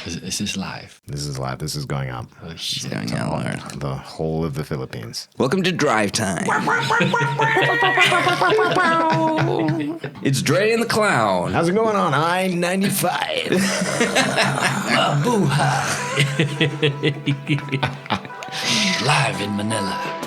Is this live? This is live. This is going up. Oh, shit. Going out. The whole of the Philippines. Welcome to Drive Time. It's Dre and the Clown. How's it going on I-95? Live in Manila.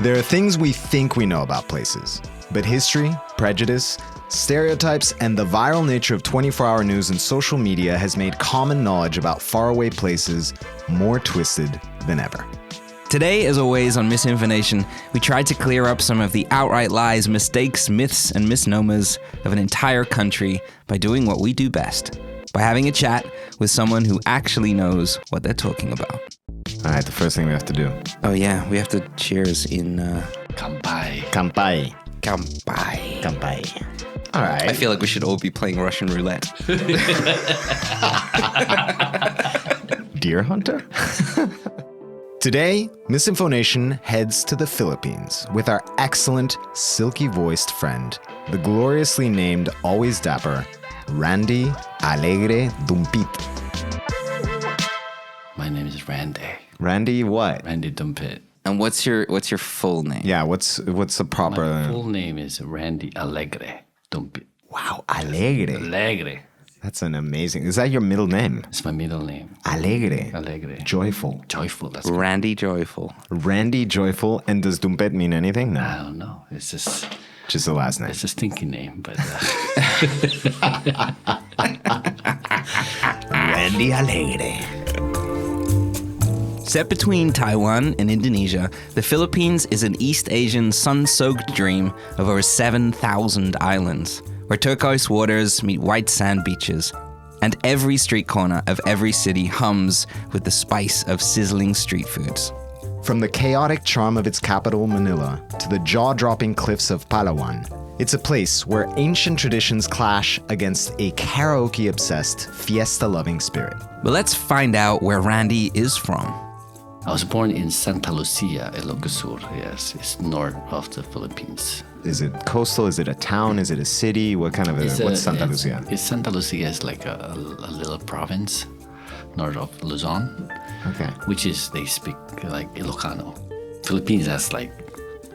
There are things we think we know about places, but history, prejudice, stereotypes, and the viral nature of 24-hour news and social media has made common knowledge about faraway places more twisted than ever. Today, as always on MisInfoNation, we tried to clear up some of the outright lies, mistakes, myths, and misnomers of an entire country by doing what we do best, by having a chat with someone who actually knows what they're talking about. All right, the first thing we have to do. Oh yeah, we have to cheers in Kampai. Kampai. Kampai. Kampai. All right. I feel like we should all be playing Russian roulette. Deer hunter? Today, MisInfoNation heads to the Philippines with our excellent, silky-voiced friend, the gloriously named Always Dapper, Randie Alegre Dumpit. My name is Randie. Randie what? Randie Dumpit. And what's your full name? Yeah, what's the proper... My full name is Randie Alegre Dumpit. Wow, Alegre. Alegre. That's an amazing... Is that your middle name? It's my middle name. Alegre. Alegre. Joyful. Joyful. That's good. Randy Joyful. Randie Joyful. And does Dumpet mean anything? No. I don't know. It's just Just the last name. a stinky name, but Randie Alegre. Set between Taiwan and Indonesia, the Philippines is an East Asian sun-soaked dream of over 7,000 islands, where turquoise waters meet white sand beaches, and every street corner of every city hums with the spice of sizzling street foods. From the chaotic charm of its capital, Manila, to the jaw-dropping cliffs of Palawan, it's a place where ancient traditions clash against a karaoke-obsessed, fiesta-loving spirit. But let's find out where Randy is from. I was born in Santa Lucia, Ilocos Sur. Yes, it's north of the Philippines. Is it coastal? Is it a town? Is it a city? What kind of what's Santa Lucia? Santa Lucia is like a little province north of Luzon, Okay. which is, they speak like Ilocano. Philippines has like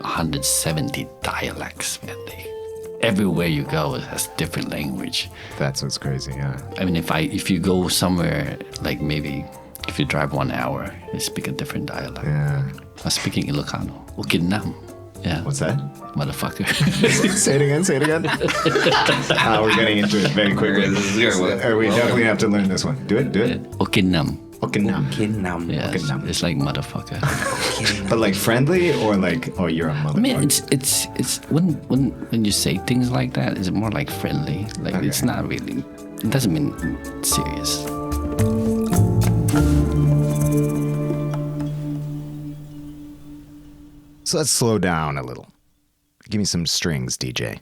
170 dialects, man. Everywhere you go, it has different language. That's what's crazy, yeah. I mean, if you go somewhere, like maybe if you drive 1 hour, they speak a different dialect. Yeah. I'm speaking Ilocano. Ukidnam. Yeah. What's that? Motherfucker. Say it again. We're getting into it very quickly. We definitely have to learn this one. Do it. Ukidnam. Okinam. Kinam. Yeah, Ukidnam. it's like motherfucker. But like friendly or like, oh, you're a motherfucker? I mean, it's when you say things like that, it's more like friendly. Like it's not really. It doesn't mean serious. So let's slow down a little. Give me some strings, DJ.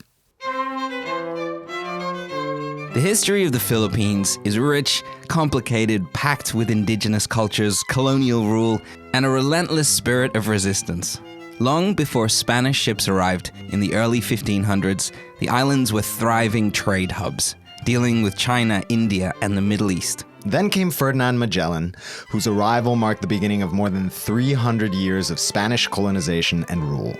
The history of the Philippines is rich, complicated, packed with indigenous cultures, colonial rule, and a relentless spirit of resistance. Long before Spanish ships arrived in the early 1500s, the islands were thriving trade hubs, dealing with China, India, and the Middle East. Then came Ferdinand Magellan, whose arrival marked the beginning of more than 300 years of Spanish colonization and rule.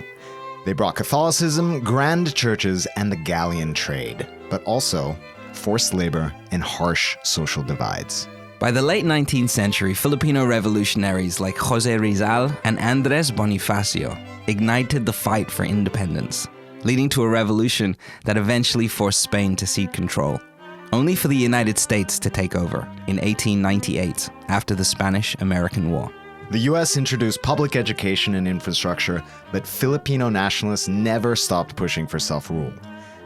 They brought Catholicism, grand churches, and the galleon trade, but also forced labor and harsh social divides. By the late 19th century, Filipino revolutionaries like Jose Rizal and Andres Bonifacio ignited the fight for independence, leading to a revolution that eventually forced Spain to cede control, only for the United States to take over in 1898 after the Spanish-American War. The US introduced public education and infrastructure, but Filipino nationalists never stopped pushing for self-rule.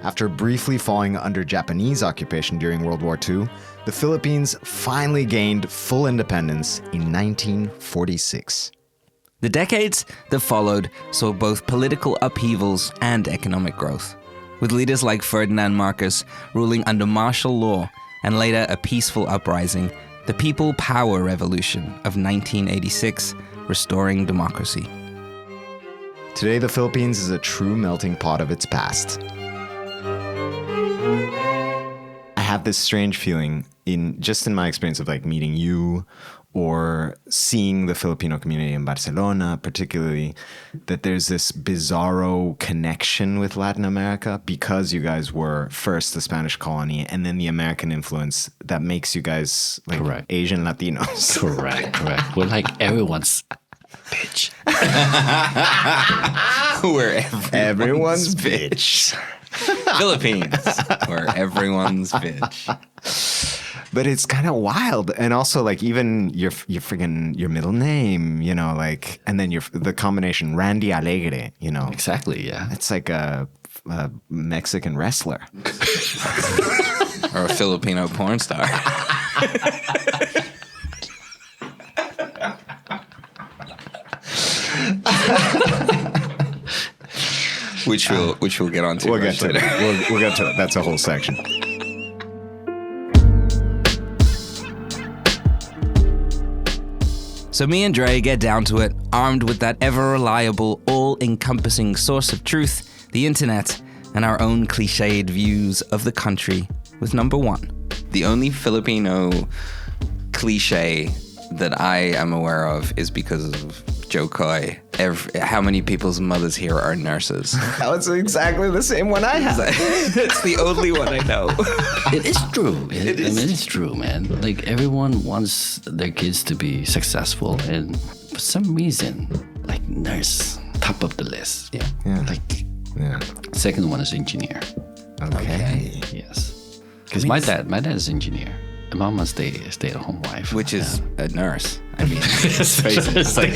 After briefly falling under Japanese occupation during World War II, the Philippines finally gained full independence in 1946. The decades that followed saw both political upheavals and economic growth, with leaders like Ferdinand Marcos ruling under martial law and later a peaceful uprising, the People Power Revolution of 1986, restoring democracy. Today, the Philippines is a true melting pot of its past. I have this strange feeling in my experience of like meeting you or seeing the Filipino community in Barcelona, particularly, that there's this bizarro connection with Latin America because you guys were first the Spanish colony and then the American influence that makes you guys like Correct. Asian Latinos. Correct. We're like everyone's bitch. Where Everyone's bitch. Philippines, where everyone's bitch. But it's kind of wild. And also like even your friggin' your middle name, you know, like, and then the combination Randie Alegre, you know. Exactly, yeah. It's like a Mexican wrestler. Or a Filipino porn star. Which we'll get onto. We'll get to later. that. We'll get to that. That's a whole section. So me and Dre get down to it, armed with that ever-reliable, all-encompassing source of truth, the internet, and our own cliched views of the country with number one. The only Filipino cliche that I am aware of is because of Joe Coy. How many people's mothers here are nurses? That's exactly the same one I have. It's the only one I know. It is true. It is true, man. Like everyone wants their kids to be successful, and for some reason, like nurse, top of the list. Yeah. Like Yeah. second one is engineer. Okay. Yes, because my dad is engineer. And mom was stay-at-home wife, Which is a nurse. I mean, it's like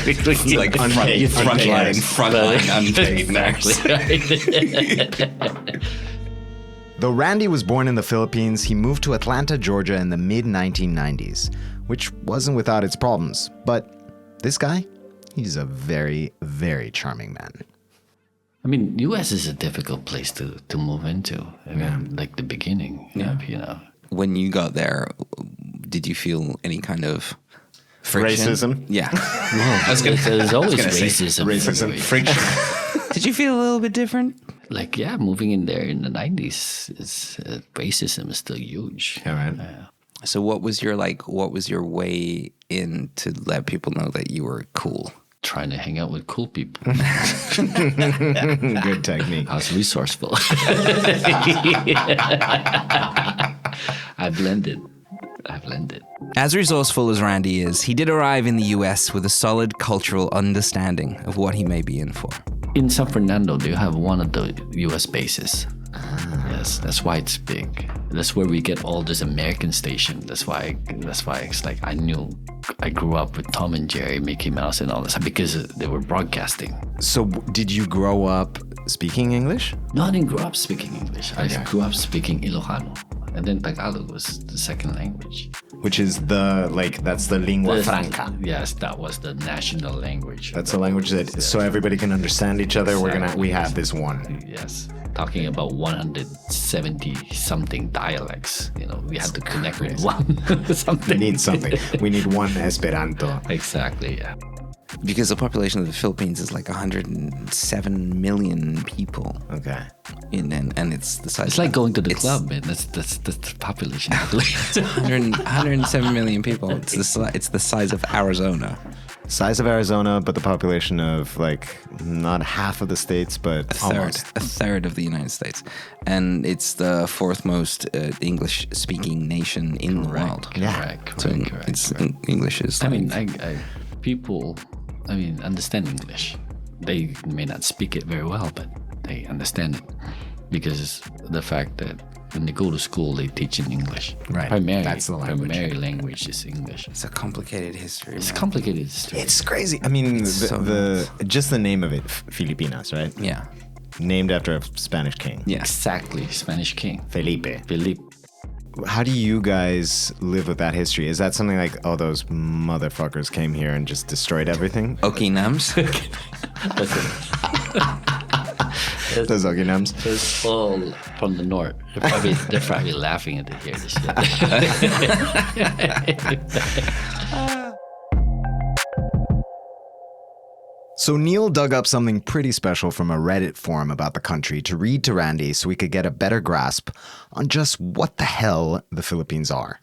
unpaid, frontline unpaid nurse. Though Randie was born in the Philippines, he moved to Atlanta, Georgia in the mid-1990s, which wasn't without its problems. But this guy, he's a very, very charming man. I mean, U.S. is a difficult place to move into. I mean, like the beginning, you know. When you got there, did you feel any kind of friction? Racism? Yeah. I was gonna say, there's always racism. Friction. Did you feel a little bit different? Like, yeah, moving in there in the 90s, racism is still huge. All right. So what was your way in to let people know that you were cool? Trying to hang out with cool people. Good technique. I was resourceful. I blended. As resourceful as Randie is, he did arrive in the US with a solid cultural understanding of what he may be in for. In San Fernando, they have one of the US bases. Yes, that's why it's big. That's where we get all this American station. That's why it's like I grew up with Tom and Jerry, Mickey Mouse, and all this because they were broadcasting. So did you grow up speaking English? No, I didn't grow up speaking English. I grew up speaking Ilocano. And then Tagalog was the second language. Which is that's the lingua franca. Yes, that was the national language. That's a language that so everybody can understand each other. We have this one. Yes, talking about 170 something dialects. You know, we had to connect with one something. We need something. We need one Esperanto. Exactly. Yeah. Because the population of the Philippines is like 107 million people. Okay. And it's the size. It's like going to the club, man. That's the population. 107 million people. It's the size of Arizona. Size of Arizona, but the population of like not half of the states, but a third of the United States, and it's the fourth most English-speaking nation in the world. Yeah. Correct. English is. I mean, people understand English. They may not speak it very well, but they understand it because the fact that when they go to school, they teach in English. Right. That's the language. Primary language is English. It's a complicated history. It's complicated history. It's crazy. I mean, just the name of it, Filipinas, right? Yeah. Named after a Spanish king. Yeah. Exactly. Spanish king. Felipe. Felipe. How do you guys live with that history? Is that something like, oh, those motherfuckers came here and just destroyed everything? Okinams. Those Okinams? It's all from the north. They're probably laughing to hear this shit. So Neil dug up something pretty special from a Reddit forum about the country to read to Randie so we could get a better grasp on just what the hell the Philippines are.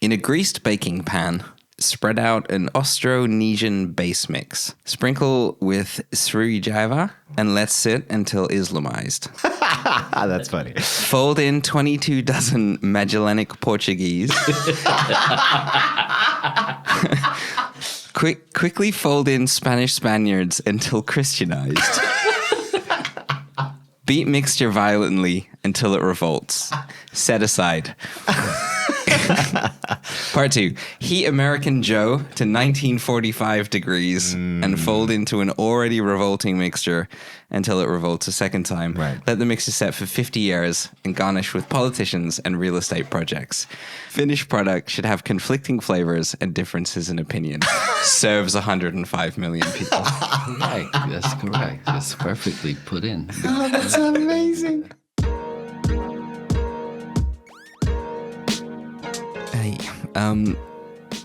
In a greased baking pan, spread out an Austronesian base mix. Sprinkle with sriracha and let sit until Islamized. That's funny. Fold in 22 dozen Magellanic Portuguese. Quickly fold in Spanish Spaniards until Christianized. Beat mixture violently until it revolts. Set aside. Part 2. Heat American Joe to 1945 degrees and fold into an already revolting mixture until it revolts a second time. Right. Let the mixture set for 50 years and garnish with politicians and real estate projects. Finished product should have conflicting flavors and differences in opinion. Serves 105 million people. Correct. That's correct. That's perfectly put in. Oh, that's amazing.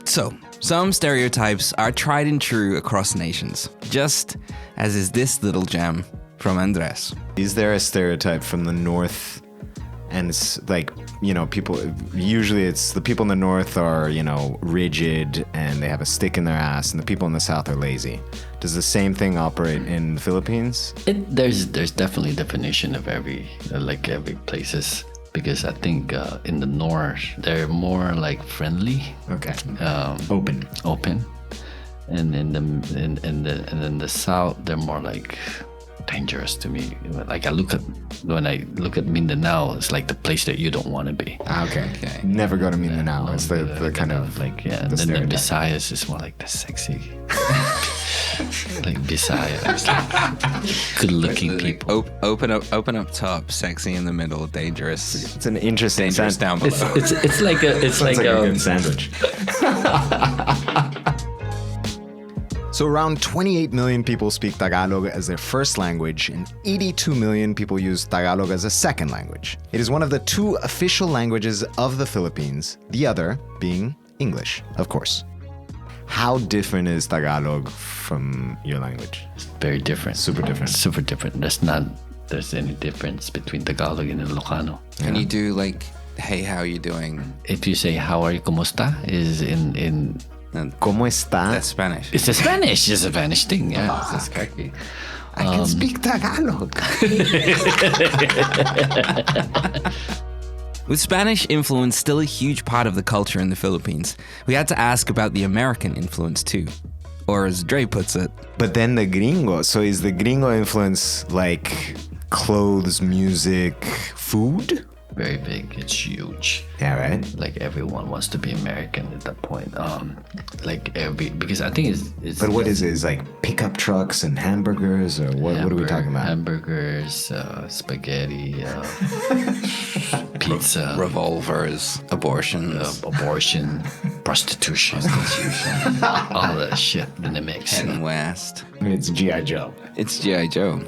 So, some stereotypes are tried and true across nations, just as is this little gem from Andres. Is there a stereotype from the North? And it's like, people, usually it's the people in the North are, rigid and they have a stick in their ass, and the people in the South are lazy. Does the same thing operate in the Philippines? There's definitely a definition of every places. Because I think in the north they're more like friendly, Okay. Open. and in the south they're more like dangerous to me. Like when I look at Mindanao, it's like the place that you don't want to be. Okay. Never go to Mindanao. It's the kind of like the and then the stereotype. Visayas is more like the sexy. Like Visayas, like good-looking people. Open up top, sexy in the middle, dangerous. It's an interesting Dangerous down below. It's like a good sandwich. So around 28 million people speak Tagalog as their first language, and 82 million people use Tagalog as a second language. It is one of the two official languages of the Philippines, the other being English, of course. How different is Tagalog from your language? Very different. Super different. Super different. There's any difference between Tagalog and Ilocano. Can you do like, hey, how are you doing? If you say how are you, ¿cómo está? Is in ¿Cómo está? That's Spanish. it's a Spanish thing. Yeah, that's correct. I can speak Tagalog. With Spanish influence still a huge part of the culture in the Philippines, we had to ask about the American influence too. Or as Dre puts it, But then the gringo. So is the gringo influence like clothes, music, food? Very big. It's huge. Yeah, right? Like everyone wants to be American at that point. Because I think it's. But what is it? Is like pickup trucks and hamburgers, or what are we talking about? Hamburgers, spaghetti, pizza, revolvers, abortions, abortion, prostitution, all that shit in the mix. Heading west. It's G.I. Joe. It's G.I. Joe.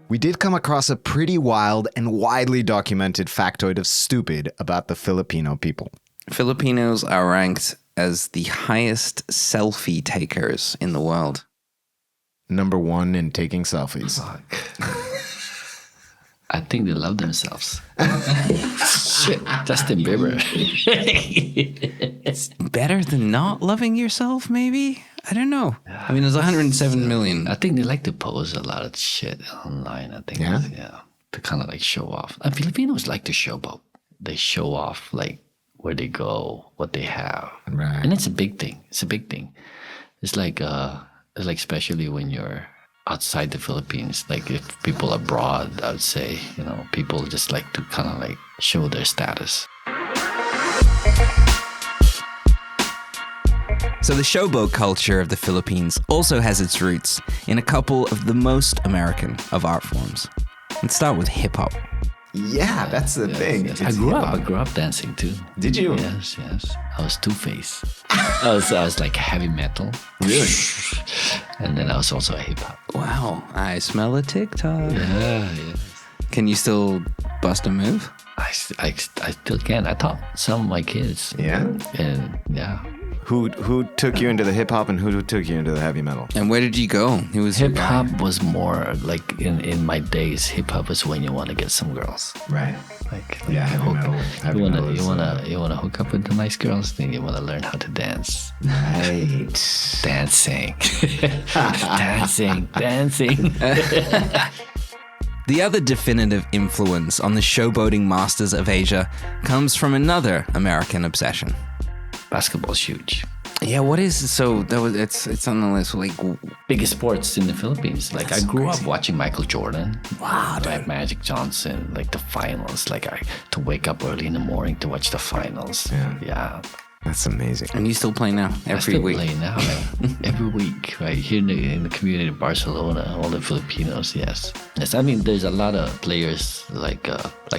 We did come across a pretty wild and widely documented factoid of stupid about the Filipino people. Filipinos are ranked as the highest selfie takers in the world. Number one in taking selfies. I think they love themselves. Shit, Justin Bieber. It's better than not loving yourself, maybe? I don't know. I mean, there's 107 million. I think they like to post a lot of shit online. I think, Yeah? to kind of like show off. And Filipinos like to show off. They show off like where they go, what they have, Right. and it's a big thing. It's a big thing. It's like especially when you're outside the Philippines. Like if people abroad, I would say, people just like to kind of like show their status. So the showboat culture of the Philippines also has its roots in a couple of the most American of art forms. Let's start with hip-hop. Yeah, that's the thing. Yes. I grew up dancing too. Did you? Yes. I was two-faced. I was like heavy metal. Really? And then I was also a hip-hop. Wow, I smell a TikTok. Yeah. Can you still bust a move? I still can. I taught some of my kids. Yeah? And yeah. Who took you into the hip hop and who took you into the heavy metal? And where did you go? Who was your Hip guy? hop was more like in my days. Hip hop is when you want to get some girls. Right. Like Yeah, heavy metal. Heavy you metal is, wanna hook up with the nice girls. Then you wanna learn how to dance. Right. Dancing, dancing. The other definitive influence on the showboating masters of Asia comes from another American obsession. Basketball's huge. Yeah, what is so? That was it's on the list. Like, Biggest sports in the Philippines. Like I grew up watching Michael Jordan. wow, Like Magic Johnson, like the finals. Like to wake up early in the morning to watch the finals. Yeah. That's amazing. and you still play now I every still week. play now, every week, right here in the community of Barcelona, all the Filipinos. Yes. I mean, there's a lot of players like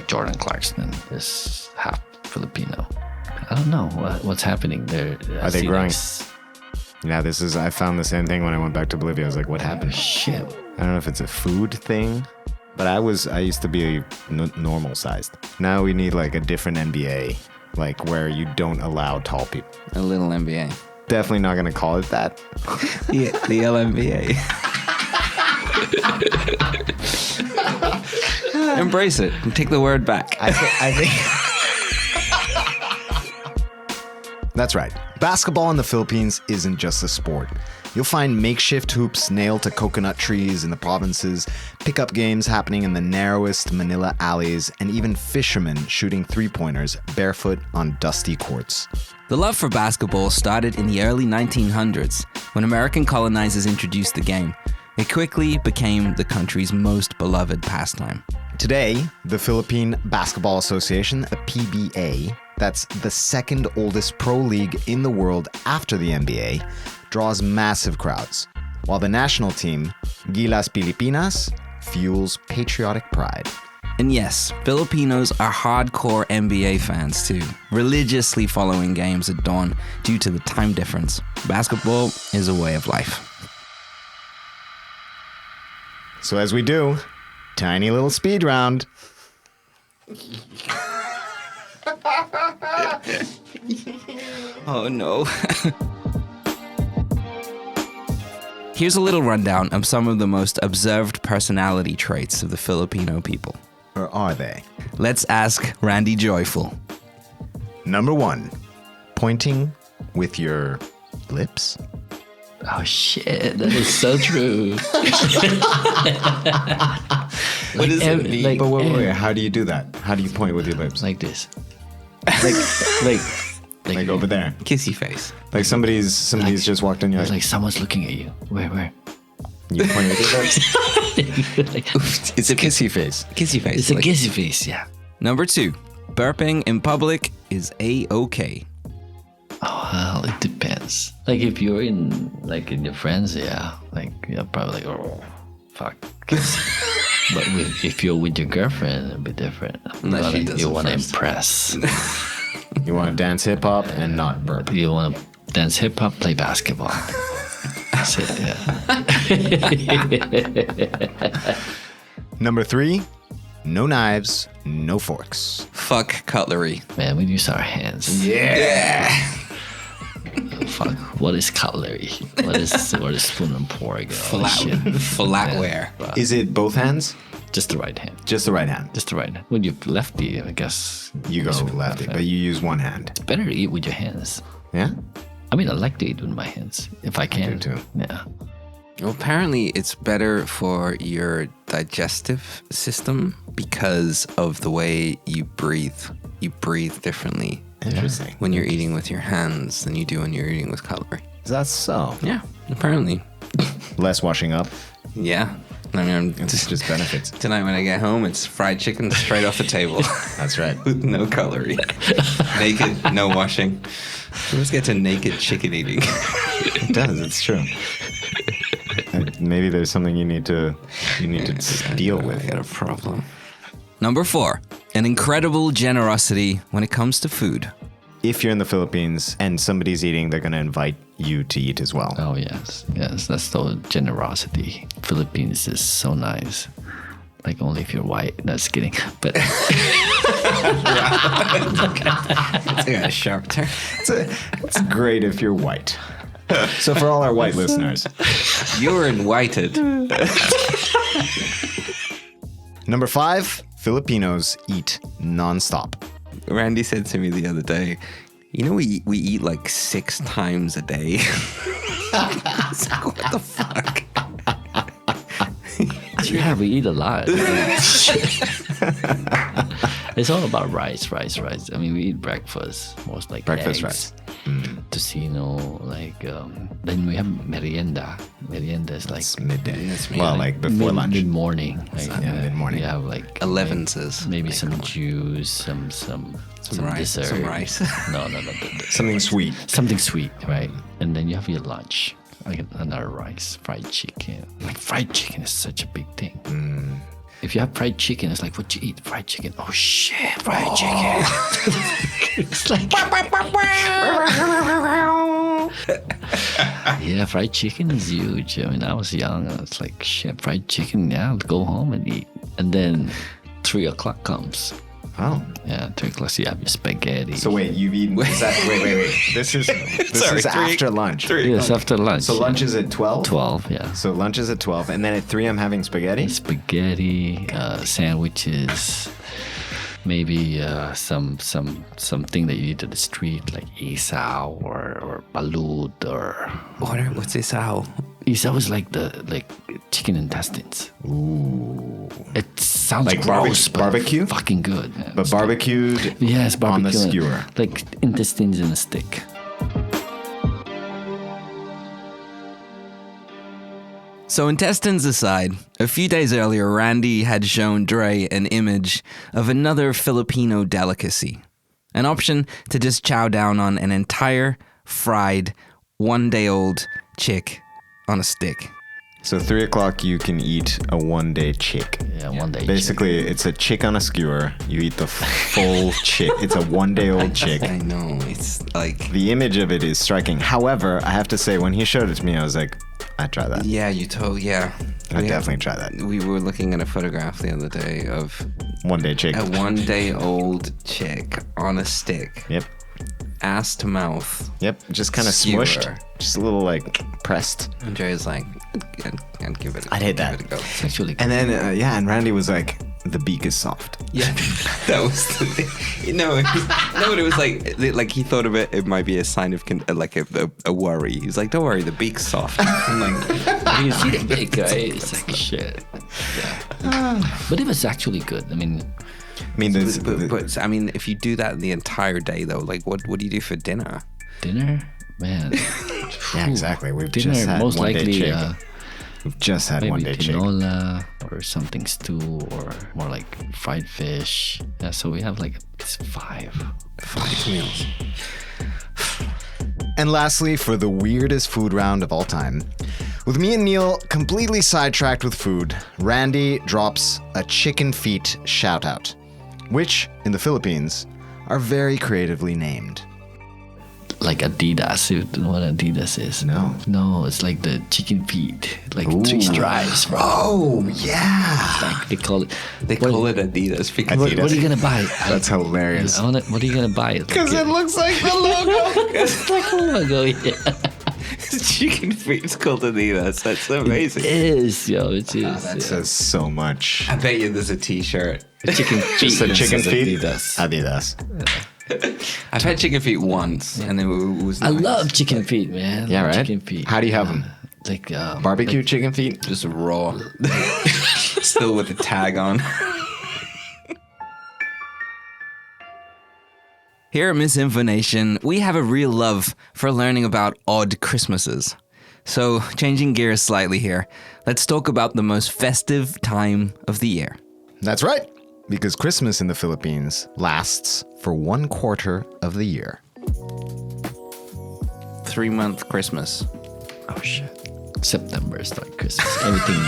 Jordan Clarkson. Is half Filipino. I don't know what's happening there. Are they growing? Yeah, I found the same thing when I went back to Bolivia. I was like, what happened? Shit. I don't know if it's a food thing, but I used to be normal sized. Now we need like a different NBA, like where you don't allow tall people. A little NBA. Definitely not going to call it that. Yeah, the LMBA. Embrace it and take the word back. I think. That's right. Basketball in the Philippines isn't just a sport. You'll find makeshift hoops nailed to coconut trees in the provinces, pickup games happening in the narrowest Manila alleys, and even fishermen shooting three-pointers barefoot on dusty courts. The love for basketball started in the early 1900s when American colonizers introduced the game. It quickly became the country's most beloved pastime. Today, the Philippine Basketball Association, the PBA, that's the second oldest pro league in the world after the NBA, draws massive crowds, while the national team, Gilas Pilipinas, fuels patriotic pride. And yes, Filipinos are hardcore NBA fans too, religiously following games at dawn due to the time difference. Basketball is a way of life. So as we do, tiny little speed round. Oh no. Here's a little rundown of some of the most observed personality traits of the Filipino people. Or are they? Let's ask Randie Joyful. Number 1, pointing with your lips. Oh shit, that is so true. What does it mean? Like, But wait, how do you do that? How do you point with your lips? like this. Like over there. Kissy face. Like somebody's just walked in, you're It's like, like someone's looking at you. Where? you point with your lips? Like, It's a kissy face. Kissy face. it's a like- kissy face, yeah. Number 2, burping in public is A-okay. Oh, well, it depends. Like if you're in your friends, yeah. Like you're probably like, oh, fuck. But if you're with your girlfriend, it'll be different. Unless she does You it want to first. impress. You want to dance hip hop and not burp. You want to dance hip hop, play basketball. That's it, yeah. Number 3, no knives, no forks. Fuck cutlery. Man, we use our hands. Yeah. Fuck. What is cutlery? What is spoon and fork? Oh, shit. Flatware. Is it both hands? Just the right hand. Just the right hand. Just the right hand. When you're lefty, I guess You go lefty, but you use one hand. better to eat with your hands. Yeah? I mean, I like to eat with my hands if I can. too. Yeah. Well, apparently it's better for your digestive system because of the way you breathe. You breathe differently Interesting. when you're eating with your hands than you do when you're eating with cutlery. Is that so? Yeah, apparently. Less washing up. Yeah. I mean, It's just benefits. tonight when I get home, it's fried chicken straight off the table. That's right. With no cutlery. Naked, no washing. We just get to naked chicken eating. It does. It's true. Maybe there's something you need to deal I with. got a problem. Number 4, an incredible generosity when it comes to food. If you're in the Philippines and somebody's eating, they're going to invite you to eat as well. Oh, yes. Yes. That's the generosity. Philippines is so nice. Like only if you're white. No, just kidding. But a sharp turn. It's great if you're white. So for all our white listeners. You're whited. Number 5, Filipinos eat nonstop. Randy said to me the other day, you know, we eat like 6 times a day. I was like, what the fuck? Yeah, we eat a lot. It's all about rice. I mean, we eat breakfast, most like Breakfast eggs, rice. tocino, like then we have merienda. Merienda is like It's midday. It's Well, like before lunch. mid-morning. Like, mid-morning. You have like 11s. maybe some juice, some rice, dessert. some rice. No. Something sweet. Something sweet, right? And then you have your lunch. Like another rice, fried chicken. Like fried chicken is such a big thing. If you have fried chicken, it's like, what you eat? Fried chicken. Oh shit, fried chicken. It's like, yeah, fried chicken is huge. I mean, I was young. I was like, shit, fried chicken. Yeah, I'll go home and eat. And then 3 o'clock comes. Oh. Yeah, 3 o'clock. So you have your spaghetti. So wait, you've eaten... Wait. This is Sorry, after lunch. yes, after lunch. So lunch is at 12? 12, yeah. So lunch is at 12, and then at 3 I'm having spaghetti? Spaghetti, sandwiches, maybe something that you eat at the street like isaw or balut or What's this how? isaw is like chicken intestines. Ooh, it sounds Like gross, but barbecue? fucking good. Man. But barbecued Yes, barbecue on the skewer. like intestines in a stick. So intestines aside, a few days earlier, Randy had shown Dre an image of another Filipino delicacy. An option to just chow down on an entire, fried, one-day-old chick on a stick. So 3 o'clock you can eat a one-day chick. Yeah, one day. Basically, it's a chick on a skewer. You eat the full chick. It's a one-day-old chick. I know, it's like... The image of it is striking. However, I have to say, when he showed it to me, I was like, I'd try that. Yeah, you told, yeah. I'd definitely try that. We were looking at a photograph the other day of One-day chick. a one-day-old chick on a stick. Yep. Ass to mouth. Yep. Just kind of Skewer. smushed. Just a little, like, pressed. Andre's like, I'd give it. I'd hit that. Give it a go. It's actually And then, and Randy was like, the beak is soft. Yeah, that was the thing. No, it was like he thought of it. It might be a sign of like a worry. He's like, "Don't worry, the beak's soft." I'm like, you see the big right? It's like shit. Yeah. But it was actually good. I mean, but I mean, if you do that the entire day though, like what do you do for dinner? dinner, man. Yeah, exactly. We've Dinner, just had most one-day likely, chick. We've just had maybe one-day chick. tinola or something stew or more like fried fish. Yeah, so we have like it's five meals. And lastly, for the weirdest food round of all time, with me and Neil completely sidetracked with food, Randy drops a chicken feet shout out, which in the Philippines are very creatively named. like Adidas. You know what Adidas is? No, it's like the chicken feet, like three stripes. Bro. Oh, yeah. Like they call it. They call it Adidas because What are you gonna buy? That's hilarious. What are you gonna buy? Because it looks like the logo. It's like a logo. Yeah. chicken feet is called Adidas. That's amazing. It is, yo. It is. That says so much. I bet you there's a T-shirt. Chicken feet. Just the chicken says feet? Adidas. Adidas. I've had chicken feet once, and it was I nice. love chicken feet, man. Yeah, right? Chicken feet. How do you have them? Like Barbecue chicken feet? Just raw. Still with the tag on. Here at MisInfoNation, we have a real love for learning about odd Christmases. So, changing gears slightly here, let's talk about the most festive time of the year. That's right. Because Christmas in the Philippines lasts for 1/4 of the year. 3-month Christmas. Oh shit. September is like Christmas. Everything.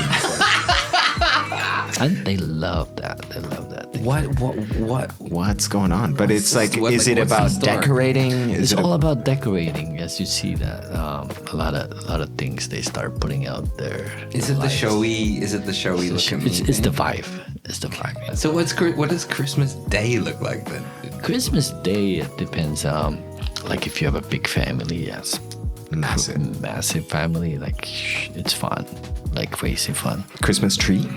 And they love that. They love that. What's going on? But it's like, what- is like, it what's the about story? decorating? It's all about decorating. As you see that a lot of things they start putting out there. Is it the showy? Is it the showy looking? It's the vibe. That's the vibe. Yeah. So what does Christmas Day look like then? Christmas Day, it depends. Like if you have a big family, yes. Massive family, like it's fun. Like crazy fun. Christmas tree?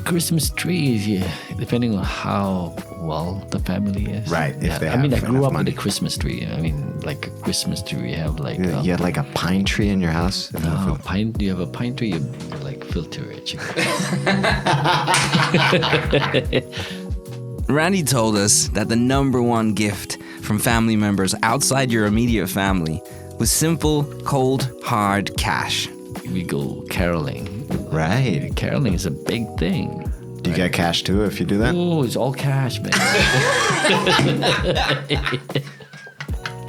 Christmas trees, yeah, depending on how well the family is. Right, if Yeah. they I mean, I have grew enough up money. with a Christmas tree. I mean, like a Christmas tree, we have like You had like a pine tree in your house? pine. You have a pine tree, you're like filter rich. Randie told us that the number one gift from family members outside your immediate family was simple, cold, hard cash. We go caroling. Right. Caroling is a big thing. Do you get cash too if you do that? Oh, it's all cash, man.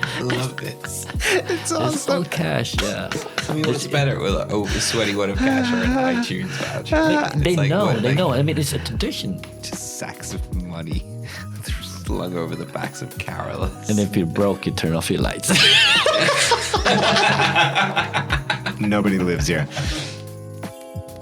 I love this. It's It's all cash, yeah. I mean, what's better, a sweaty one of cash or an iTunes voucher? They It's like, know, what, they like, know. I mean, it's a tradition. Just sacks of money slung over the backs of carolers. And if you're broke, you turn off your lights. Nobody lives here.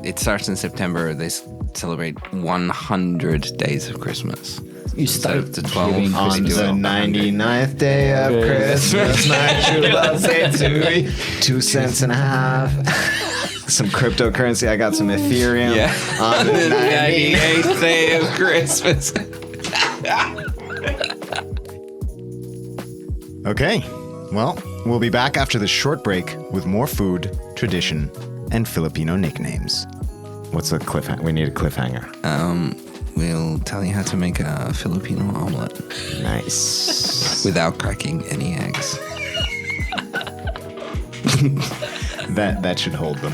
It starts in September. They celebrate 100 days of Christmas. You start to 12 giving on On do the it. 99th day of Christmas, my true love said to me, 2 cents and a half. Some cryptocurrency. I got some Ethereum. Yeah. On the 98th. 98th day of Christmas. Okay. Well, we'll be back after this short break with more food, tradition, and Filipino nicknames. What's the cliffhanger? We need a cliffhanger. We'll tell you how to make a Filipino omelet Nice. without cracking any eggs. That should hold them.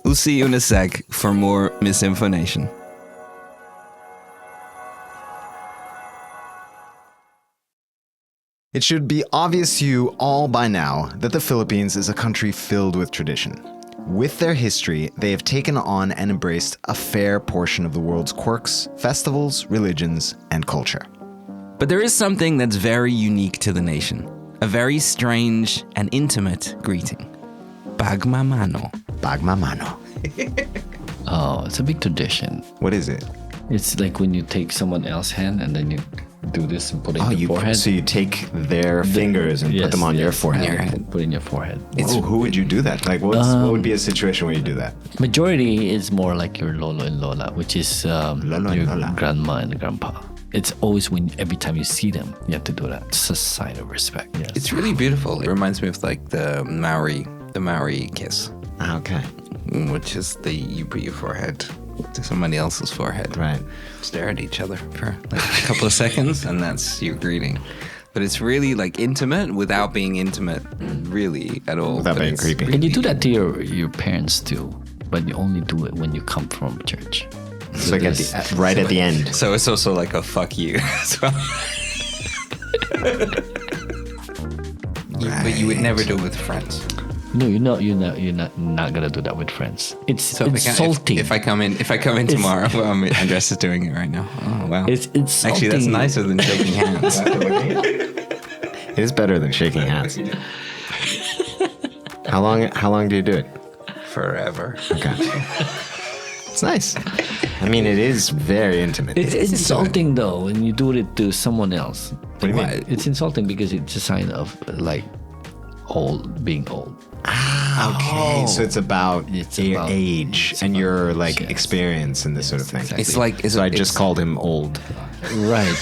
We'll see you in a sec for more MisInfoNation. It should be obvious to you all by now that the Philippines is a country filled with tradition. With their history, they have taken on and embraced a fair portion of the world's quirks, festivals, religions, and culture. But there is something that's very unique to the nation. A very strange and intimate greeting. Pagmamano. Pagmamano. Oh, it's a big tradition. What is it? It's like when you take someone else's hand and then you do this and put it in your forehead. So you take their fingers and put them on your forehead. Put in your forehead. Whoa, who would you do that? Like, what would be a situation where you do that? Majority is more like your lolo and lola, which is Lolo your and lola. grandma and grandpa. It's always every time you see them, you have to do that. It's a sign of respect. Yes. It's really beautiful. It reminds me of like the Maori kiss, Okay. which is you put your forehead to somebody else's forehead. Right. Stare at each other for like a couple of seconds and that's your greeting. But it's really like intimate without being intimate really at all. Without But being it's creepy. And you do really- that to your parents too, but you only do it when you come from church. So like right at the end. So it's also like a fuck you as well. But you would never do it with friends. No, you're not gonna do that with friends. It's So insulting. if I come in tomorrow, well, Andres is doing it right now. Oh wow. It's insulting. Actually, that's nicer than shaking hands. It is better than shaking hands. How long do you do it? Forever. Okay. It's nice. I mean, it is very intimate. It's insulting though when you do it to someone else. What do you mean? It's insulting because it's a sign of like being old. Okay, so it's about It's your about- age it's and about your age, like yes. experience and this sort of thing. exactly. It's like So I just called him old. Right.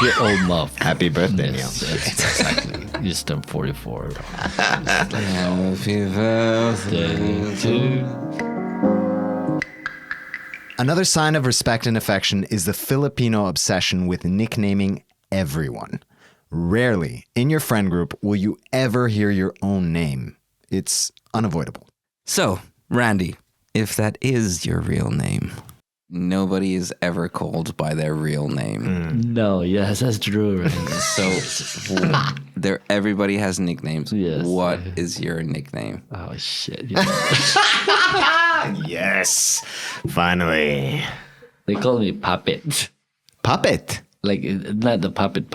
You're old muff. Happy birthday, Yes, Neil. yes, exactly. You just turned 44. Happy birthday to Another sign of respect and affection is the Filipino obsession with nicknaming everyone. Rarely in your friend group will you ever hear your own name. It's unavoidable. So, Randie, if that is your real name, nobody is ever called by their real name. No, yes, that's true. Right? So, everybody has nicknames. Yes. What is your nickname? Oh, shit. Yes, finally. They call me Puppet. Puppet, Like, not the puppet,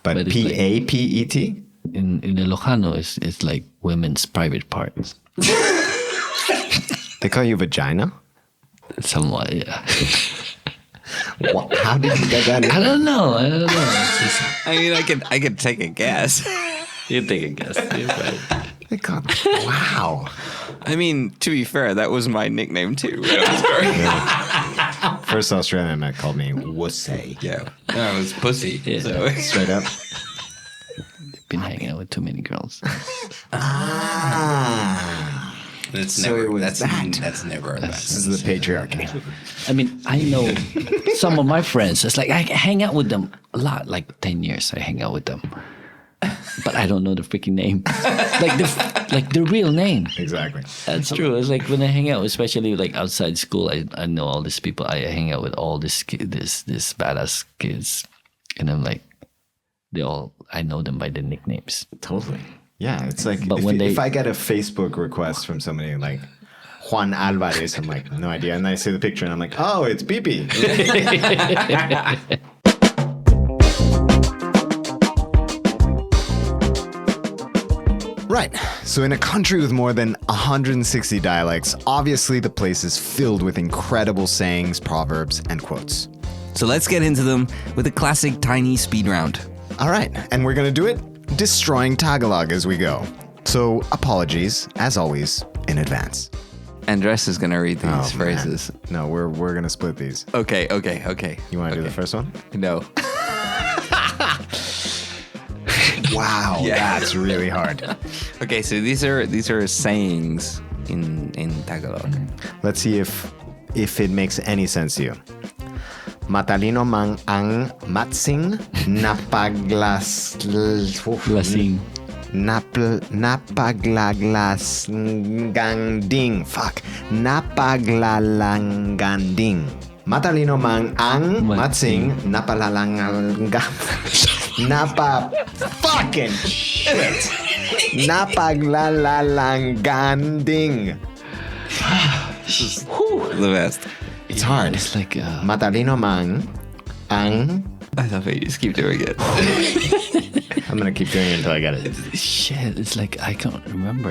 but it's P-A-P-E-T? in Ilocano, it's like women's private parts. They call you vagina? Somewhat, yeah. How did you get that in? I don't know. It's just, I mean, I could take a guess. you take a guess. You're right. God, wow. I mean, to be fair, that was my nickname too. When I was growing up. First Australian I met called me Wussay. Yeah, no, it was pussy. Yeah. So Straight up. Been hanging out with too many girls. that's So never it was that's that. that's never a bad This is the patriarchy. I mean, I know some of my friends. It's like I hang out with them a lot. Like 10 years, I hang out with them, but I don't know the freaking name, like the real name. Exactly. That's true. It's like when I hang out, especially like outside school, I know all these people. I hang out with all this badass kids, and I'm like, I know them by the nicknames. Totally. Yeah, it's like But if I get a Facebook request from somebody like Juan Alvarez, I'm like, no idea. And I see the picture and I'm like, oh, it's Pipi. Right. So in a country with more than 160 dialects, obviously the place is filled with incredible sayings, proverbs, and quotes. So let's get into them with a classic tiny speed round. All right, and we're going to do it destroying Tagalog as we go. So apologies, as always, in advance. Andres is gonna read these Oh, phrases. man. No, we're going to split these. Okay. You want to do the first one? No. Wow, Yeah. that's really hard. Okay, so these are sayings in Tagalog. Let's see if it makes any sense to you. Matalino mang ang matsing Lasing. Napaglalasganding. Fuck. Napaglalanganding. Matalino mang ang matsing Napa fucking shit. Napaglalanganding. The best. It's hard. It's like Matalino mang ang. I thought you just keep doing it. I'm gonna keep doing it until I get it. shit. It's like I can't remember.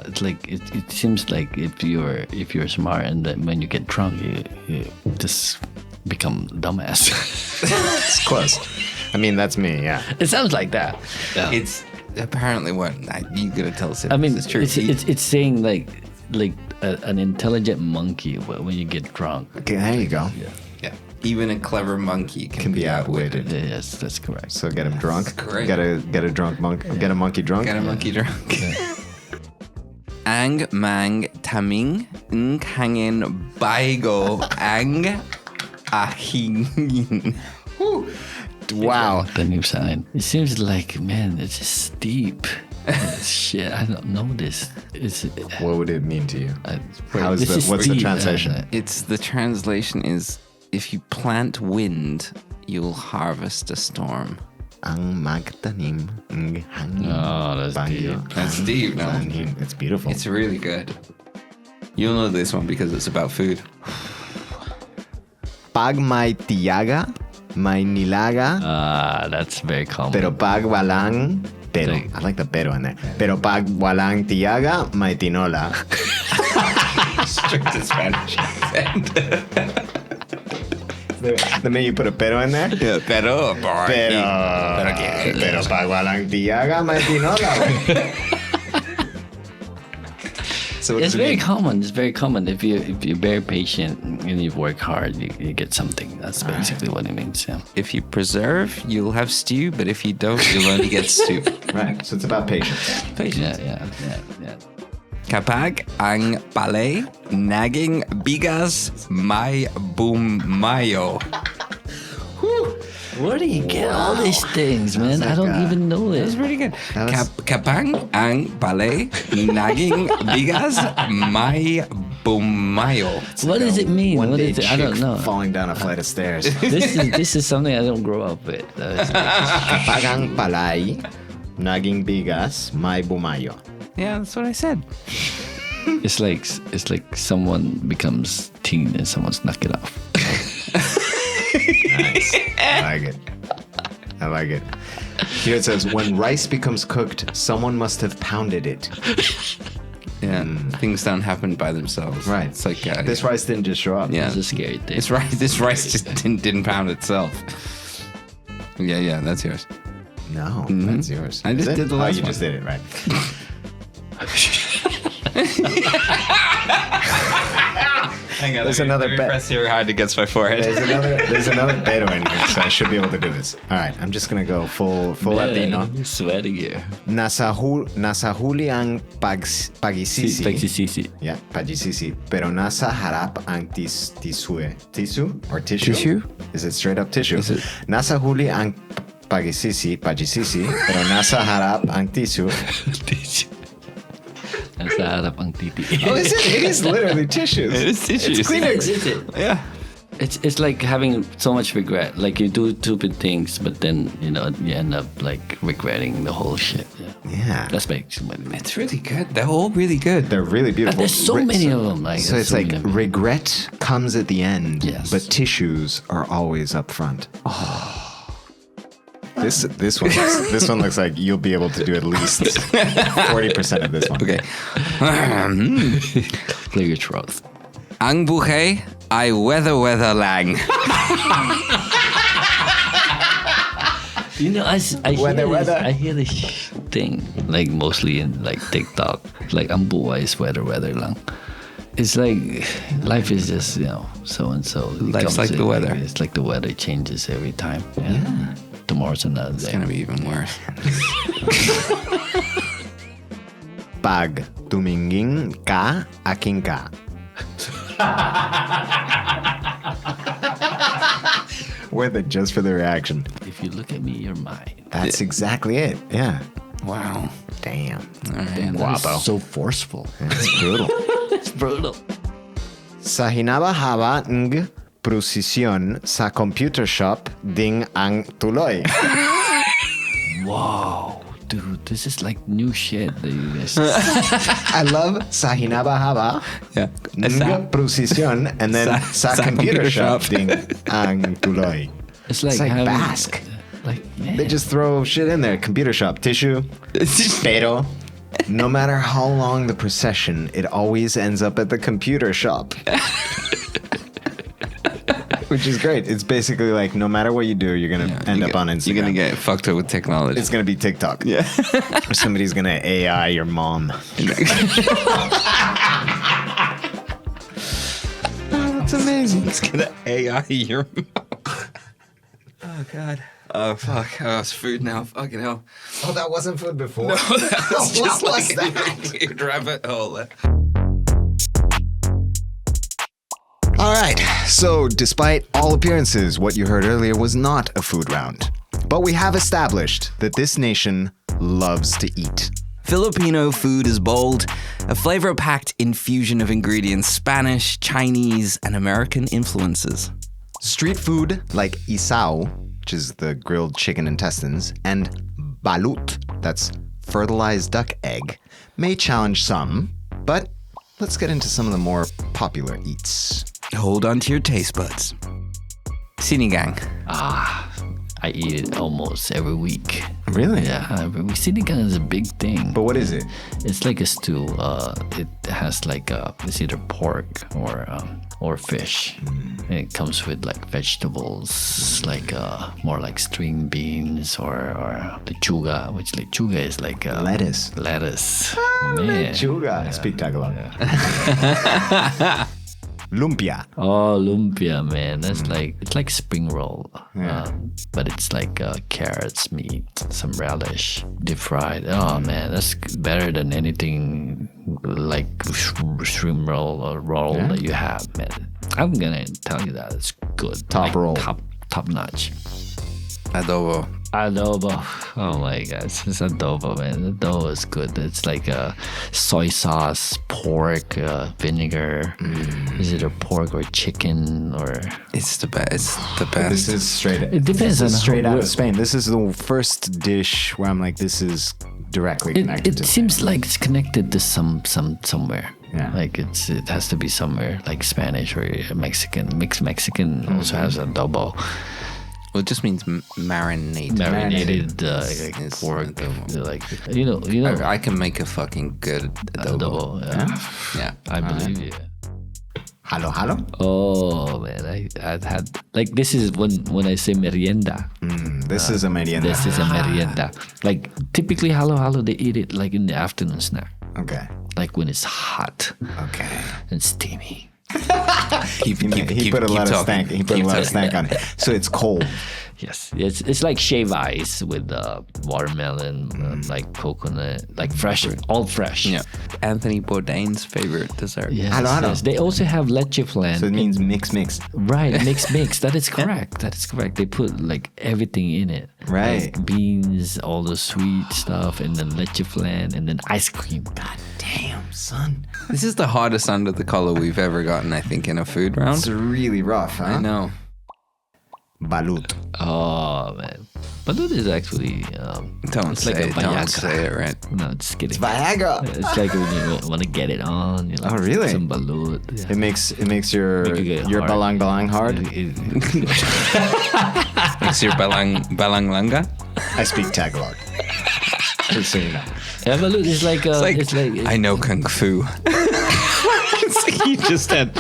It's like it seems like if you're smart and then when you get drunk, you just become dumbass. It's close. I mean, that's me. Yeah. It sounds like that. Yeah. It's apparently what you gotta tell us. I mean, it's true. it's saying like an intelligent monkey when you get drunk. Okay, there you go. yeah. Even a clever monkey can Be outwitted. Yes, that's correct. So get him drunk. correct. Get a drunk monk. Get a monkey drunk. Get a monkey drunk. Ang mang taming ng hangin baigo ang ahingin. Wow. The new sign. It seems like, man, it's just deep. Shit, I don't know this. What would it mean to you? What's What's the translation? It's the translation is if you plant wind, you'll harvest a storm. Ang magtanim ng hangin. Oh, that's bagyo. deep. That's deep, no? Hangin. It's beautiful. It's really good. You'll know this one because it's about food. Pag may tiyaga, may nilaga, That's very common. pero pag walang pero. Like- I like the pero in there. Pero pag walang tiyaga, may tinola. Strict Spanish accent. The minute you put a pero in there. Yeah, pero Pero pag walang tiyaga, may tinola. So what It's does it very mean? common. It's very common. If you're very patient and you work hard, you get something. That's basically what it means. Yeah. If you preserve, you'll have stew, but if you don't, you'll only get stew. Right. So it's about patience. Yeah. Kapag ang palay naging bigas may bumayo. Where do you get all these things, man? I don't even know That's it. pretty good. That was- Kapag ang palay naging bigas may bumayo. What does it mean? One What day is it? I don't chick know. falling down a flight of stairs. This is something I don't grow up with. Kapag ang palay, naging bigas, may bumayo. Yeah, that's what I said. It's like someone becomes teen and someone's knock it off. Nice. I like it. Here it says, when rice becomes cooked, someone must have pounded it. Yeah, things don't happen by themselves. Right. It's like This rice didn't just show up. Yeah. It's a scary thing. This rice just didn't pound itself. Yeah, that's yours. No, that's yours. I Is just it? did the last you one. just did it, right. Hang on, There's another bet. press here hard against my forehead. There's another Beto in here, so I should be able to do this. All right, I'm just gonna go full Latino. Man, sweating here. Nasa huli ang pagisisi. Pagsisisi. Yeah, pagisisi. Pero nasa harap ang tisue. Tissue or tissue? Tissue? Is it straight up tissue? Is it? Nasa huli ang pagisisi, pero nasa harap ang tissue. Nasa harap ang titi. Oh, is it? It is literally tissues. It is tissues. It's Kleenex. Is it? Yeah. It's like having so much regret. Like you do stupid things, but then you end up like regretting the whole shit. Yeah. That's basically what it means. It's really good. They're all really good. They're really beautiful. There's so many of them. Like So there's it's like many of them. regret comes at the end, Yes. but tissues are always up front. Oh. This one looks like you'll be able to do at least 40% of this one. Okay. Clear your throat. Ang buhay ay weather lang. You know, I Weather. I hear this thing like mostly in like TikTok. Like ang buhay is weather lang. It's like life is just so and so. Life's like the weather. It's like the weather changes every time. Yeah. Tomorrow's another day. It's gonna be even worse. Pag tumingin ka, aking ka. Worth it just for the reaction. If you look at me, you're mine. That's exactly it. Yeah. Wow. Damn. Damn, Guapo. that's so forceful. That's brutal. It's brutal. Sa hinaba-haba ng prosesyon sa computer shop ding ang tuloy. Wow, dude, this is like new shit that you guys. I love sa hinaba-haba Yeah. ng prosesyon and then Sa sa computer computer shop shop. ding ang tuloy. It's like, It's like having, Basque. Like man, They just throw shit in there. Computer shop, tissue, pero no matter how long the procession, it always ends up at the computer shop. Which is great. It's basically like no matter what you do, you're going to end up on Instagram. You're gonna get fucked up with technology. It's going to be TikTok. Yeah. Or somebody's going to AI your mom. That's amazing. It's gonna AI your mouth. Oh god. Oh fuck. Oh, it's food now. Fucking hell. Oh, that wasn't food before? That's What just was like that? a weird rabbit hole. All right, so despite all appearances, what you heard earlier was not a food round. But we have established that this nation loves to eat. Filipino food is bold, a flavor-packed infusion of ingredients Spanish, Chinese, and American influences. Street food like isao, which is the grilled chicken intestines, and balut, that's fertilized duck egg, may challenge some, but let's get into some of the more popular eats. Hold on to your taste buds. Sinigang. I eat it almost every week. Really? Yeah, every week. Sinigang is a big thing. But what is it? It's like a stew. It has like it's either pork or fish. And it comes with like vegetables, like more like string beans or lechuga, which lechuga is like Lettuce. Lettuce. Man. Chuga. I speak Tagalog. Lumpia. Oh, lumpia, man. That's like, it's like spring roll. But it's like carrots, meat, some relish, deep fried. Oh, man. That's better than anything like shrimp roll or roll that you have, man. I'm going to tell you that. It's good. Top roll. Top notch. Adobo. Adobo. Oh my God. It's adobo, man. Adobo is good. It's like soy sauce, pork, vinegar. Is it a pork or chicken or? It's the best. It's the best. This is straight. It depends This is on straight how- out of Spain. This is the first dish where I'm like, this is directly connected It to. seems like it's connected to somewhere. Yeah. Like it has to be somewhere like Spanish or Mexican. Mixed Mexican also has adobo. Well, it just means marinated. Marinated Is pork, the- like you know. I can make a fucking good adobo. Yeah. I believe you. Halo. Oh man, I had like this is when I say merienda. This is a merienda. This is a merienda. Like typically halo they eat it like in the afternoon snack. Okay. Like when it's hot Okay. and steamy. He put a lot of stank. He put a lot of stank on it. So it's cold. Yes, it's like shave ice with watermelon, like coconut, like fresh, all fresh. Yeah. Anthony Bourdain's favorite dessert. Yes, Halo. yes. They also have leche flan. So it means mix. Right, mix. That is correct. That is correct. They put like everything in it. Right. Like beans, all the sweet stuff, and then leche flan, and then ice cream. God Damn, son. This is the hottest under the collar we've ever gotten, I think, in a food round. It's really rough, huh? I know. Balut. Oh man, balut is actually Don't it's say like a it. Don't Viagra. say it, right? No, just kidding. Viagra. It's like when you want to get it on. You know, Oh, really? Some balut. Yeah. It makes your Make it your hard. balang hard. It's your balanglanga. I speak Tagalog. Just so you know. Yeah, balut is like It's like, I know kung fu. It's like you just had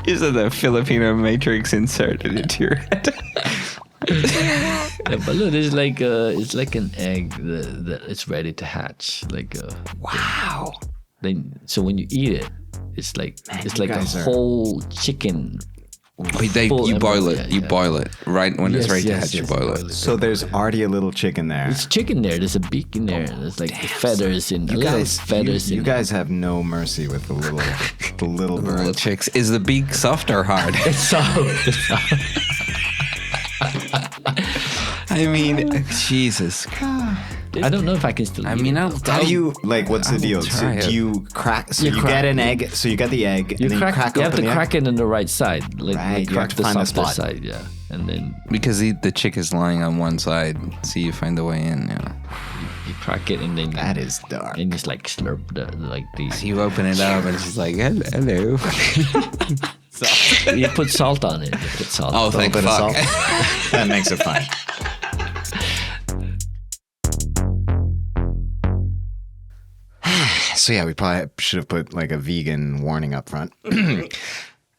the Filipino matrix inserted into your head. yeah, balut is like it's like an egg that it's ready to hatch. Like Wow. then so when you eat it, it's like it's you like a guys are- whole chicken. Full You boil embryo, it. You yeah. boil it right when it's Yes, ready to yes, hatch. You yes, boil boil it. So there's already a little chicken there. It's chicken there. There's a beak in there. There's like feathers in. You little guys, feathers you in. guys have no mercy with the little Little birds. chicks. Is the beak soft or hard? It's soft. I mean, Jesus. I don't know if I can still. I eat mean, it. How do you like? What's the I will deal? So try it. do you crack? So You you crack- get an egg. So you get the egg. You and then crack. you crack You have open to the crack it on the right side. Like, Right, you crack have to the find the softer spot. side. Yeah, and then Because the chick is lying on one side, so you find a way in. You know. you crack it, and then That is dark. and just like slurp these. So you open it up, and she's like, "Hello." You put salt on it. You put salt. Oh, A thank little bit of fuck. salt. That makes it fun. So yeah, we probably should have put like a vegan warning up front.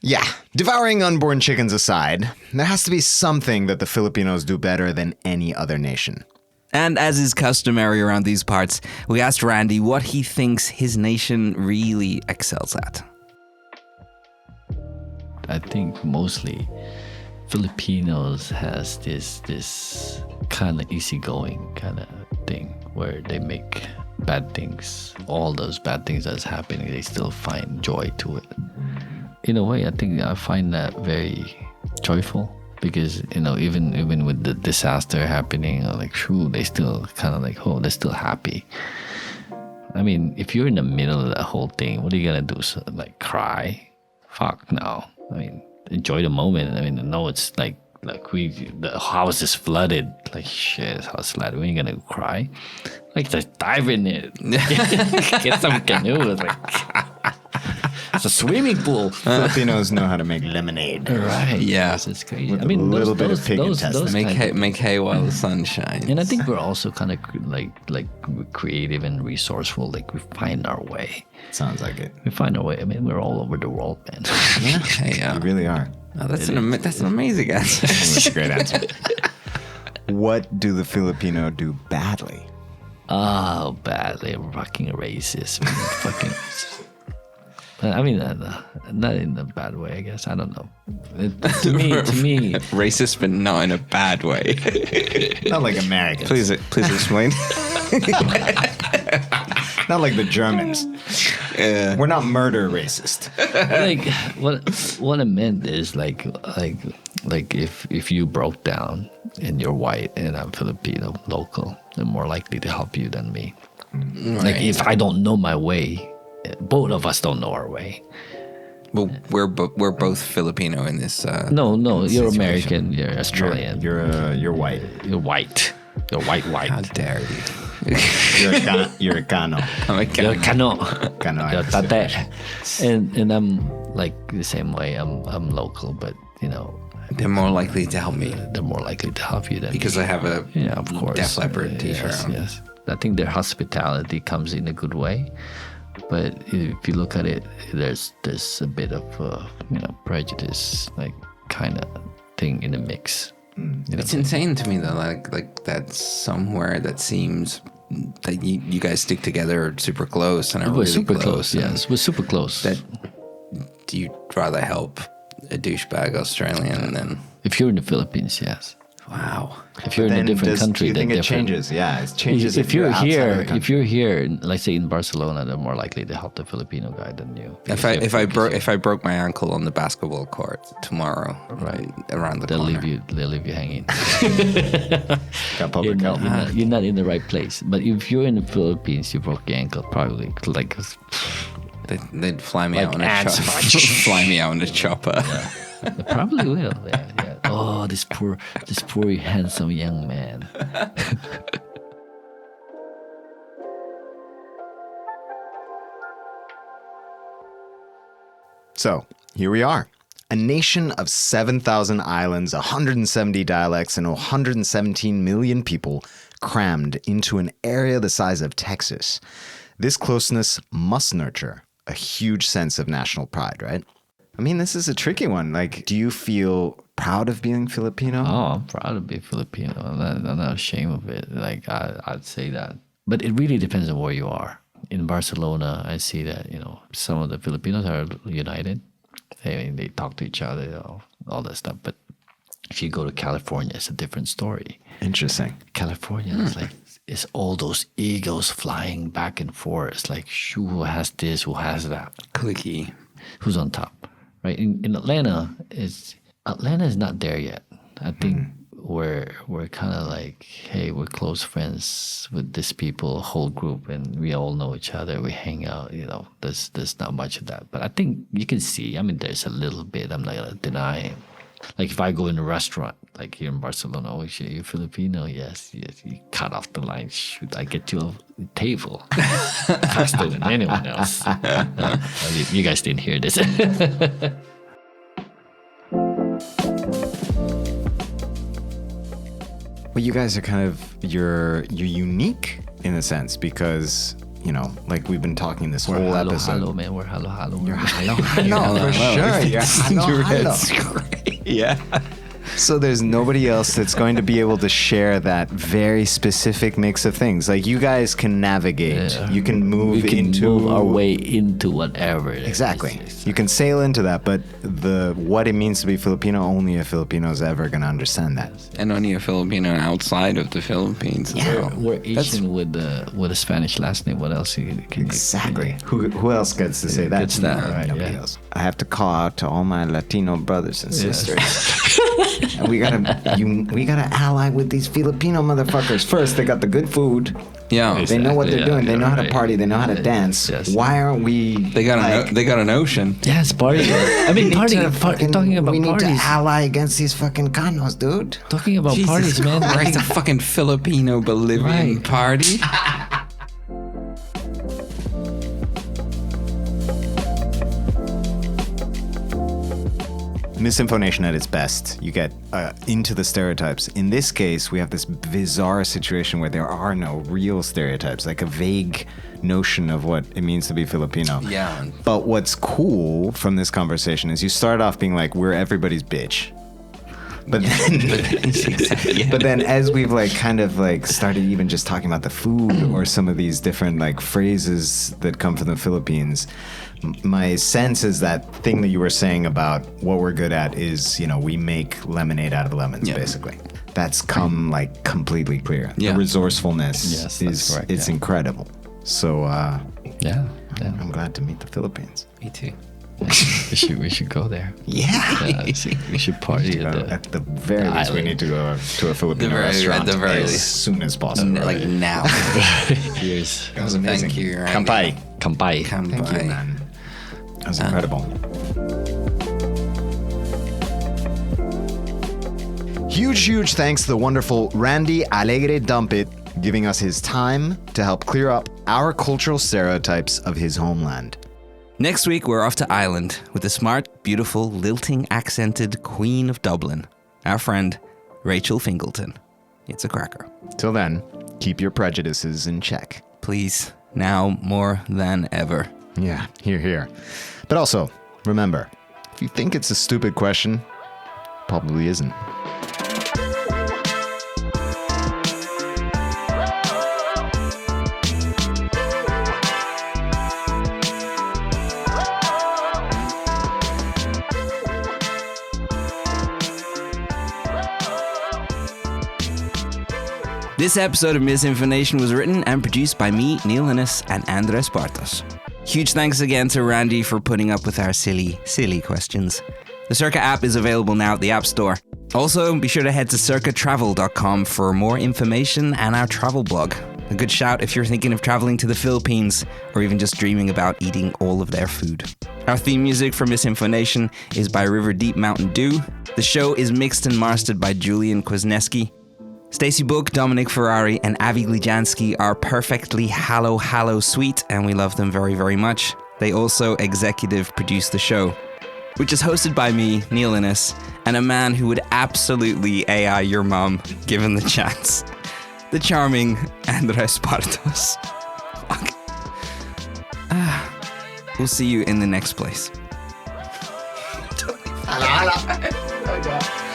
Yeah, devouring unborn chickens aside, there has to be something that the Filipinos do better than any other nation. And as is customary around these parts, we asked Randie what he thinks his nation really excels at. I think mostly Filipinos has this kind of easygoing kind of thing where they make bad things, all those bad things that's happening, they still find joy to it. In a way, I think I find that very joyful because even with the disaster happening, like they still kind of like they're still happy. I mean, if you're in the middle of that whole thing, what are you gonna do? So, like cry? Fuck no. I mean, enjoy the moment. I mean, no, it's like the house is flooded. Like shit, this house is flooded. We ain't gonna cry. Like just dive in it. Get some canoe. It's like it's a swimming pool. Filipinos know how to make lemonade. Right. Yeah. It's crazy. With I mean, a little those, bit of those, pig those, intestine. those Make hay while the sun shines. and I think we're also kind of like creative and resourceful. Like we find our way. Sounds like it. We find our way. I mean, we're all over the world, man. Hey, You really are. oh, that's an amazing answer. That's a great answer. What do the Filipino do badly? Oh, badly fucking racist. Man. Fucking. I mean, not in a bad way. I guess I don't know. To me, Racist, but not in a bad way. Not like Americans. Please explain. Not like the Germans. We're not murder racist. like what I meant is like if you broke down and you're white and I'm Filipino local, they're more likely to help you than me. Like if I don't know my way, both of us don't know our way. Well, we're both Filipino in this. No, you're situation. American, you're Australian, You're white. you're white, you're white. How dare you? You're a Cano. I'm a You're cat. Kano. Cano. You're tate. And I'm like the same way. I'm local, but They're more likely to help me they're more likely to help you than because me. I have a Yeah, of course. Def Leppard t-shirt Yes, on. yes. I think their hospitality comes in a good way, but if you look at it, there's a bit of prejudice, like kind of thing in the mix. You know, It's insane to me though, like that's somewhere that seems that you guys stick together super close and are we're really super close. close. Yes, we're super close. That do you rather help a douchebag Australian than If you're in the Philippines, yes. wow? If you're in a different country, do you think then it different. changes? Yeah, it changes. If you're outside of the here, country. if you're here, let's say in Barcelona, they're more likely to help the Filipino guy than you. If I broke my ankle on the basketball court tomorrow, Right. around the they'll corner, leave you hanging. got public help. You're not in the right place. But if you're in the Philippines, you broke your ankle, probably like they'd fly me Like out on a ants. chopper. Fly me out on a chopper. they probably will. Yeah. Oh, this poor handsome young man. So, here we are. A nation of 7,000 islands, 170 dialects, and 117 million people crammed into an area the size of Texas. This closeness must nurture a huge sense of national pride, right? I mean, this is a tricky one. Like, do you feel proud of being Filipino? Oh, I'm proud to be Filipino. I'm not ashamed of it. Like I'd say that. But it really depends on where you are. In Barcelona, I see that some of the Filipinos are united. They talk to each other, all that stuff. But if you go to California, it's a different story. Interesting. California is like it's all those egos flying back and forth. It's like who has this, who has that, Clicky. who's on top, right? In Atlanta is not there yet. I think we're kind of like, hey, we're close friends with these people, whole group, and we all know each other. We hang out, There's not much of that, but I think you can see. I mean, there's a little bit. I'm not gonna deny. Like if I go in a restaurant, like here in Barcelona, oh shit, you're Filipino, yes, you cut off the line. Shoot, I get you a table faster than anyone else. You guys didn't hear this. Well, you guys are kind of you're unique in a sense because like we've been talking this whole episode. Hello, man. We're hello. You're hello, for sure. You're hello. Great. Yeah. So there's nobody else that's going to be able to share that very specific mix of things. Like you guys can navigate. Yeah. You can move We can into move our way into whatever it is. Exactly. You can sail into that, but what it means to be Filipino, only a Filipino is ever going to understand that. And only a Filipino outside of the Philippines as well. We're Asian with a Spanish last name. What else can you? Exactly. Who else gets to say that? Gets that, right, Nobody yeah. else. I have to call out to all my Latino brothers and sisters. And we gotta ally with these Filipino motherfuckers. First, they got the good food. Yeah. They know what they're Exactly, doing. They know how to right. party. They know how to dance. Yes. Why aren't we? They got an ocean. Yes, party. I mean, talking about we need parties. to ally against these fucking canos, dude. Talking about parties, man. Christ, a fucking Filipino Bolivian Right. party. MisInfoNation at its best. You get into the stereotypes. In this case, we have this bizarre situation where there are no real stereotypes, like a vague notion of what it means to be Filipino. Yeah. But what's cool from this conversation is you start off being like, we're everybody's bitch. But then, but then as we've started even just talking about the food or some of these different phrases that come from the Philippines, my sense is that thing that you were saying about what we're good at is, we make lemonade out of lemons, basically. That's come completely clear. Yeah. The resourcefulness Yes, that's correct, it's yeah. incredible. So Yeah. I'm glad to meet the Philippines. Me too. We should go there. Yeah. We should party At the very least, we island. need to go to a Filipino restaurant at the very as least. soon as possible. Like now. Cheers. That was amazing. Thank you, Randie. Kampai. Kampai. Thank you, Bye. man. That was incredible. Huge thanks to the wonderful Randie Alegre Dumpit giving us his time to help clear up our cultural stereotypes of his homeland. Next week, we're off to Ireland with the smart beautiful, lilting, accented Queen of Dublin, our friend Rachel Fingleton. It's a cracker. Till then, keep your prejudices in check. Please, now more than ever. Yeah, here. But also, remember, if you think it's a stupid question, probably isn't. This episode of MisInfoNation was written and produced by me, Neil Innes, and Andres Bartos. Huge thanks again to Randie for putting up with our silly questions. The Cerca app is available now at the App Store. Also, be sure to head to cercatravel.com for more information and our travel blog. A good shout if you're thinking of traveling to the Philippines or even just dreaming about eating all of their food. Our theme music for MisInfoNation is by River Deep Mountain Dew. The show is mixed and mastered by Julian Kwasniewski. Stacey Book, Dominic Ferrari, and Avi Glijansky are perfectly hallow sweet, and we love them very, very much. They also executive produce the show, which is hosted by me, Neil Innes, and a man who would absolutely AI your mom, given the chance. The charming Andres Bartos. Fuck. We'll see you in the next place. Hala.